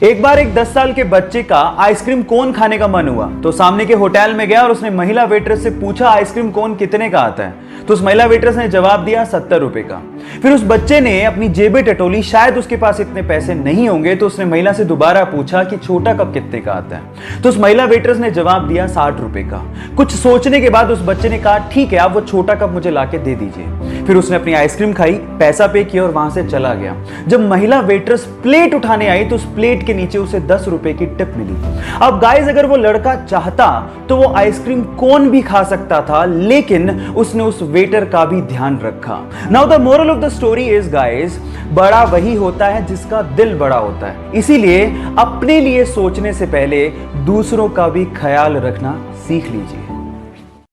एक बार एक 10 साल के बच्चे का आइसक्रीम कोन खाने का मन हुआ तो सामने के होटल में गया और उसने महिला वेट्रेस से पूछा आइसक्रीम कोन कितने का आता है। तो उस महिला वेट्रेस ने जवाब दिया 70 रुपए का। फिर उस बच्चे ने अपनी जेबें टटोली, शायद उसके पास इतने पैसे नहीं होंगे, तो उसने महिला से दोबारा पूछा कि छोटा कप कितने का आता है। तो उस महिला वेट्रेस ने जवाब दिया 60 रुपए का। कुछ सोचने के बाद उस बच्चे ने कहा ठीक है, आप वो छोटा कप मुझे लाके दे दीजिए। फिर उसने अपनी आइसक्रीम खाई, पैसा पे किया और वहां से चला गया। जब महिला वेट्रेस प्लेट उठाने आई तो उस प्लेट के नीचे उसे 10 रुपए की टिप मिली। अब गाइस, अगर वो लड़का चाहता तो वो आइसक्रीम कोन भी खा सकता था, लेकिन उसने उस वेटर का भी ध्यान रखा। Now the moral of the story is guys, बड़ा वही होता है जिसका दिल बड़ा होता है। इसीलिए अपने लिए सोचने से पहले दूसरों का भी ख्याल रखना सीख लीजिए।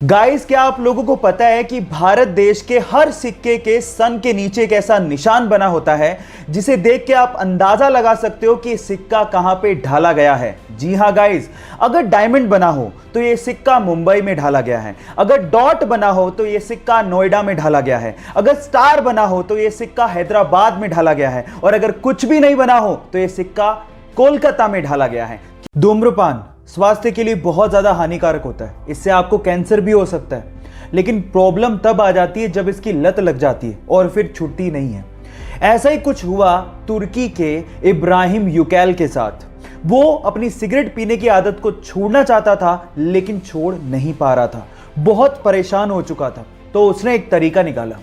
गाइस, क्या आप लोगों को पता है कि भारत देश के हर सिक्के के सन के नीचे एक ऐसा निशान बना होता है जिसे देख के आप अंदाजा लगा सकते हो कि सिक्का कहां पे ढाला गया है। जी हां गाइस, अगर डायमंड बना हो तो यह सिक्का मुंबई में ढाला गया है, अगर डॉट बना हो तो यह सिक्का नोएडा में ढाला गया है, अगर स्टार बना हो तो यह सिक्का हैदराबाद में ढाला गया है, और अगर कुछ भी नहीं बना हो तो यह सिक्का कोलकाता में ढाला गया है। धूम्रपान स्वास्थ्य के लिए बहुत ज्यादा हानिकारक होता है, इससे आपको कैंसर भी हो सकता है। लेकिन प्रॉब्लम तब आ जाती है जब इसकी लत लग जाती है और फिर छूटती नहीं है। ऐसा ही कुछ हुआ तुर्की के इब्राहिम युकैल के साथ। वो अपनी सिगरेट पीने की आदत को छोड़ना चाहता था, लेकिन छोड़ नहीं पा रहा था, बहुत परेशान हो चुका था। तो उसने एक तरीका निकाला।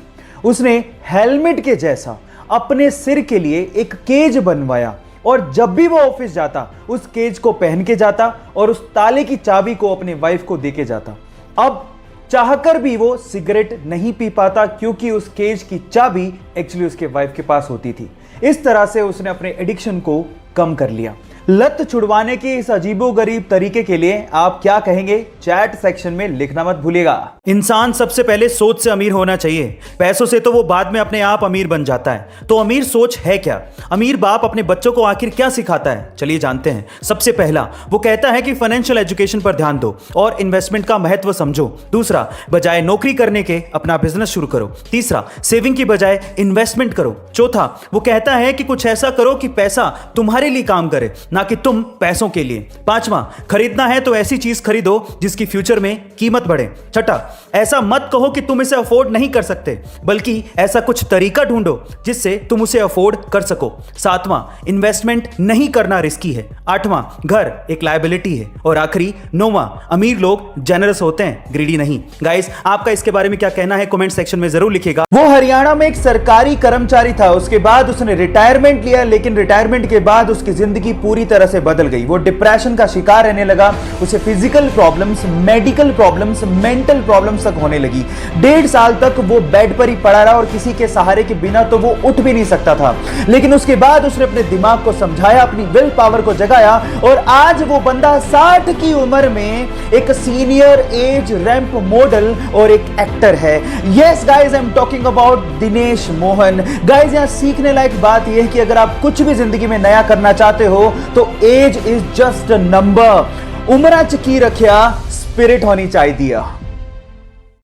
उसने हेलमेट के जैसा अपने सिर के लिए एक केज बनवाया, और जब भी वो ऑफिस जाता उस केज को पहन के जाता और उस ताले की चाबी को अपने वाइफ को देके जाता। अब चाहकर भी वो सिगरेट नहीं पी पाता, क्योंकि उस केज की चाबी एक्चुअली उसके वाइफ के पास होती थी। इस तरह से उसने अपने एडिक्शन को कम कर लिया। लत छुड़वाने के इस अजीबोगरीब तरीके के लिए आप क्या कहेंगे, चैट सेक्शन में लिखना मत भूलिएगा। इंसान सबसे पहले सोच से अमीर होना चाहिए, पैसों से तो वो बाद में अपने आप अमीर बन जाता है। तो अमीर सोच है क्या? अमीर बाप अपने बच्चों को आखिर क्या सिखाता है, चलिए जानते हैं। सबसे पहला, वो कहता है कि फाइनेंशियल एजुकेशन पर ध्यान दो और इन्वेस्टमेंट का महत्व समझो। दूसरा, बजाय नौकरी करने के अपना बिजनेस शुरू करो। तीसरा, सेविंग की बजाय इन्वेस्टमेंट करो। चौथा, वो कहता है कि कुछ ऐसा करो कि पैसा तुम्हारे लिए काम करे, ना कि तुम पैसों के लिए। पांचवा, खरीदना है तो ऐसी चीज खरीदो जिसकी फ्यूचर में कीमत बढ़े। छठा, ऐसा मत कहो कि तुम इसे अफोर्ड नहीं कर सकते, बल्कि ऐसा कुछ तरीका ढूंढो जिससे तुम उसे अफोर्ड कर सको। सातवां, इन्वेस्टमेंट नहीं करना रिस्की है। आठवां, घर एक लायबिलिटी है। और आखिरी, नौवां, अमीर लोग जेनरस होते हैं, ग्रीडी नहीं। गाइस, आपका इसके बारे में क्या कहना है कमेंट सेक्शन में जरूर लिखिएगा। वो हरियाणा में एक सरकारी कर्मचारी था। उसके बाद उसने रिटायरमेंट लिया, लेकिन रिटायरमेंट के बाद उसकी जिंदगी पूरी तरह से बदल गई। वो डिप्रेशन का शिकार रहने लगा। उसे physical problems, medical problems, mental problems तक होने लगी। 1.5 साल तक वो बेड पर ही पड़ा रहा और किसी के सहारे के बिना तो वो उठ भी नहीं सकता था। लेकिन उसके बाद उसने अपने दिमाग को समझाया, अपनी विल पावर को जगाया, और आज वो बंदा 60 की उम्र में एक सीनियर एज रैंप मॉडल और एक एक्टर है। Yes guys, I am talking about Dinesh Mohan. Guys, यहां सीखने लायक बात यह है कि अगर आप कुछ भी जिंदगी में नया करना चाहते हो तो age is just a number. उम्र च की रखिया, स्पिरिट होनी चाहिए।